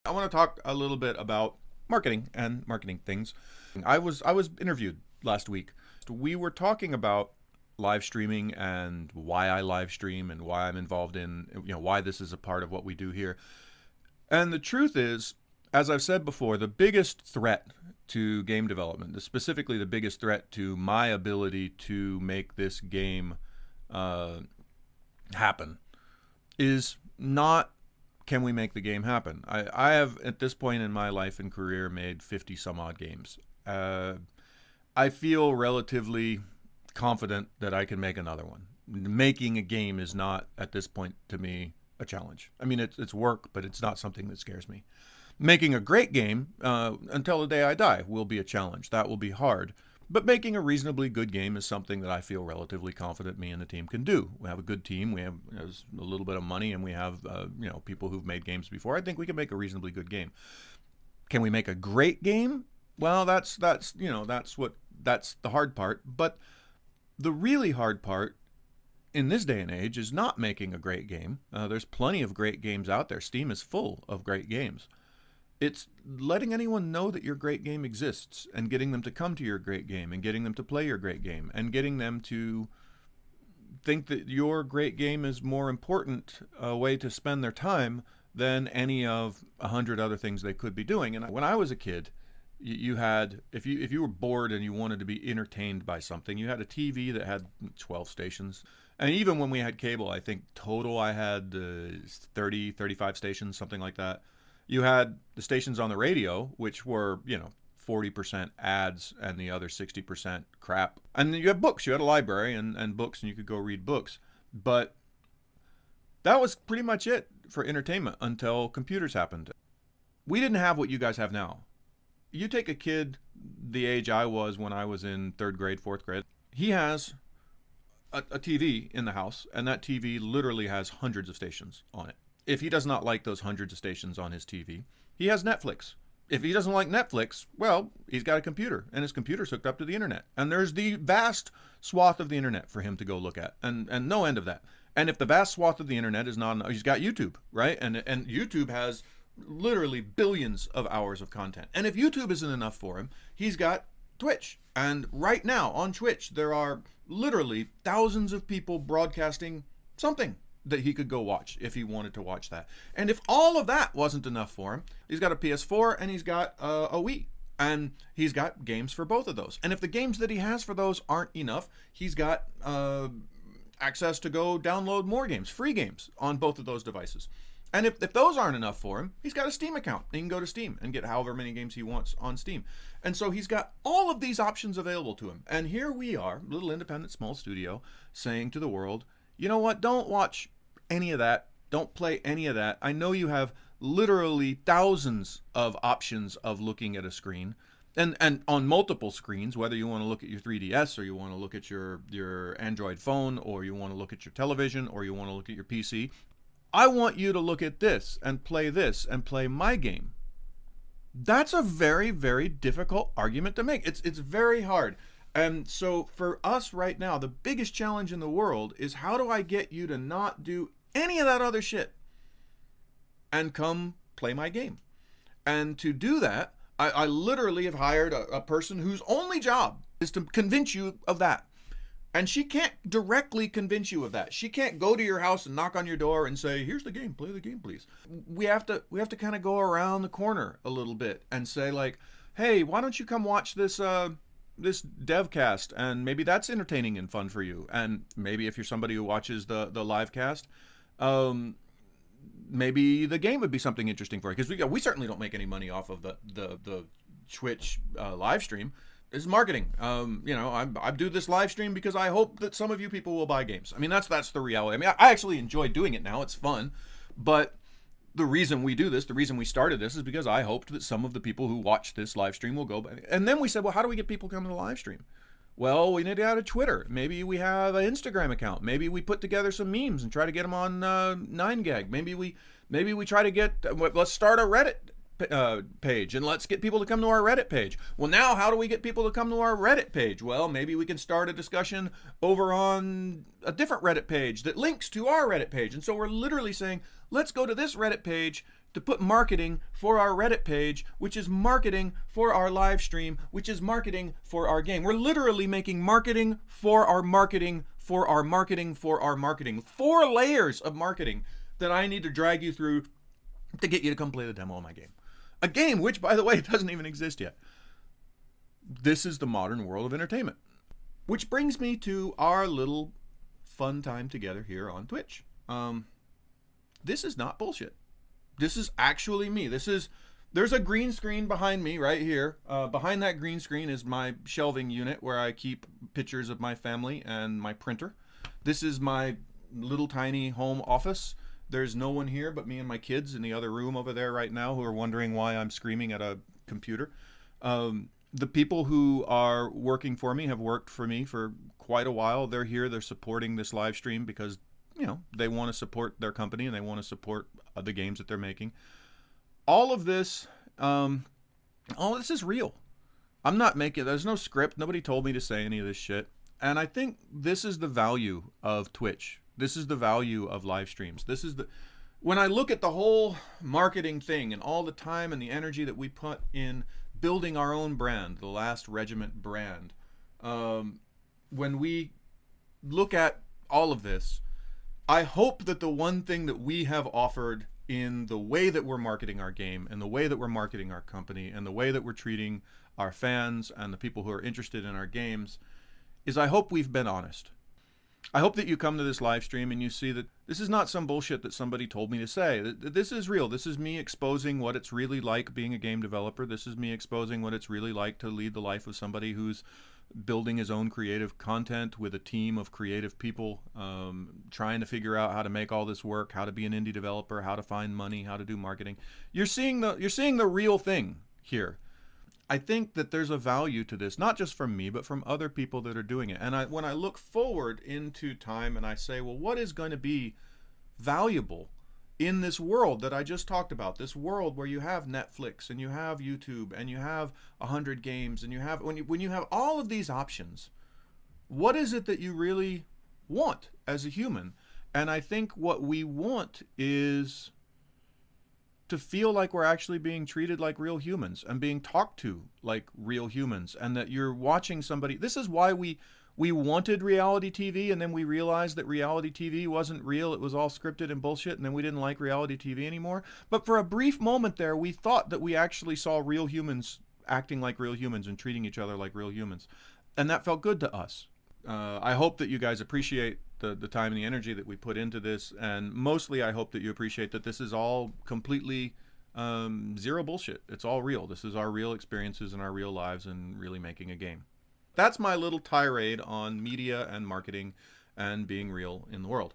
I want to talk a little bit about marketing and marketing things. I was interviewed last week. We were talking about live streaming and why I live stream and why I'm involved in, why this is a part of what we do here. And the truth is, as I've said before, the biggest threat to game development, specifically the biggest threat to my ability to make this game happen, is not can we make the game happen. I have, at this point in my life and career, made 50 some odd games. I feel relatively confident that I can make another one. Making a game is not, at this point, to me, a challenge. I mean, it's work, but it's not something that scares me. Making a great game, until the day I die, will be a challenge. That will be hard. But making a reasonably good game is something that I feel relatively confident me and the team can do. We have a good team. We have a little bit of money, and we have people who've made games before. I think we can make a reasonably good game. Can we make a great game? Well, that's the hard part. But the really hard part in this day and age is not making a great game. There's plenty of great games out there. Steam is full of great games. It's letting anyone know that your great game exists and getting them to come to your great game and getting them to play your great game and getting them to think that your great game is more important a way to spend their time than any of 100 other things they could be doing. And when I was a kid, you had, if you were bored and you wanted to be entertained by something, you had a TV that had 12 stations. And even when we had cable, I think total I had 35 stations, something like that. You had the stations on the radio, which were, 40% ads and the other 60% crap. And then you had books. You had a library and books, and you could go read books. But that was pretty much it for entertainment until computers happened. We didn't have what you guys have now. You take a kid the age I was when I was in 3rd grade, 4th grade. He has a TV in the house, and that TV literally has hundreds of stations on it. If he does not like those hundreds of stations on his TV, he has Netflix. If he doesn't like Netflix, well, he's got a computer, and his computer's hooked up to the internet. And there's the vast swath of the internet for him to go look at, and no end of that. And if the vast swath of the internet is not, he's got YouTube, right? And YouTube has literally billions of hours of content. And if YouTube isn't enough for him, he's got Twitch. And right now on Twitch, there are literally thousands of people broadcasting something that he could go watch if he wanted to watch that. And if all of that wasn't enough for him, he's got a PS4 and he's got a Wii. And he's got games for both of those. And if the games that he has for those aren't enough, he's got access to go download more games, free games on both of those devices. And if those aren't enough for him, he's got a Steam account. He can go to Steam and get however many games he wants on Steam. And so he's got all of these options available to him. And here we are, little independent small studio, saying to the world, you know what, don't watch any of that. Don't play any of that. I know you have literally thousands of options of looking at a screen. And on multiple screens, whether you want to look at your 3DS or you want to look at your Android phone or you want to look at your television or you want to look at your PC. I want you to look at this and play my game. That's a very, very difficult argument to make. It's very hard. And so for us right now, the biggest challenge in the world is how do I get you to not do any of that other shit and come play my game? And to do that, I literally have hired a person whose only job is to convince you of that. And she can't directly convince you of that. She can't go to your house and knock on your door and say, here's the game, play the game, please. We have to kind of go around the corner a little bit and say like, hey, why don't you come watch this devcast, and maybe that's entertaining and fun for you. And maybe if you're somebody who watches the live cast, maybe the game would be something interesting for you. Because we certainly don't make any money off of the Twitch live stream. This is marketing. I do this live stream because I hope that some of you people will buy games. I mean, that's the reality. I mean, I actually enjoy doing it now. It's fun. But the reason we do this, the reason we started this is because I hoped that some of the people who watch this live stream will go. And then we said, well, how do we get people coming to the live stream? Well, we need to add a Twitter. Maybe we have an Instagram account. Maybe we put together some memes and try to get them on 9gag. Maybe we try to get, let's start a Reddit page and let's get people to come to our Reddit page. Well, now how do we get people to come to our Reddit page? Well, maybe we can start a discussion over on a different Reddit page that links to our Reddit page. And so we're literally saying, let's go to this Reddit page to put marketing for our Reddit page, which is marketing for our live stream, which is marketing for our game. We're literally making marketing for our marketing for our marketing for our marketing. 4 layers of marketing that I need to drag you through to get you to come play the demo of my game. A game which, by the way, doesn't even exist yet. This is the modern world of entertainment. Which brings me to our little fun time together here on Twitch. This is not bullshit. This is actually me. There's a green screen behind me right here. Behind that green screen is my shelving unit where I keep pictures of my family and my printer. This is my little tiny home office. There's no one here but me and my kids in the other room over there right now who are wondering why I'm screaming at a computer. The people who are working for me have worked for me for quite a while. They're here. They're supporting this live stream because, you know, they want to support their company and they want to support the games that they're making. All of this is real. I'm not making, there's no script. Nobody told me to say any of this shit. And I think this is the value of Twitch. This is the value of live streams. When I look at the whole marketing thing and all the time and the energy that we put in building our own brand, the last Regiment brand, when we look at all of this, I hope that the one thing that we have offered in the way that we're marketing our game and the way that we're marketing our company and the way that we're treating our fans and the people who are interested in our games is I hope we've been honest. I hope that you come to this live stream and you see that this is not some bullshit that somebody told me to say. This is real. This is me exposing what it's really like being a game developer. This is me exposing what it's really like to lead the life of somebody who's building his own creative content with a team of creative people, trying to figure out how to make all this work, how to be an indie developer, how to find money, how to do marketing. You're seeing the real thing here. I think that there's a value to this, not just from me, but from other people that are doing it. And when I look forward into time and I say, well, what is going to be valuable in this world that I just talked about, this world where you have Netflix and you have YouTube and you have 100 games and you have, when you have all of these options, what is it that you really want as a human? And I think what we want is to feel like we're actually being treated like real humans and being talked to like real humans, and that you're watching somebody. This is why we wanted reality TV, and then we realized that reality TV wasn't real. It was all scripted and bullshit, and then we didn't like reality TV anymore. But for a brief moment there, we thought that we actually saw real humans acting like real humans and treating each other like real humans. And that felt good to us. I hope that you guys appreciate the time and the energy that we put into this, and mostly I hope that you appreciate that this is all completely zero bullshit. It's all real. This is our real experiences and our real lives and really making a game. That's my little tirade on media and marketing and being real in the world.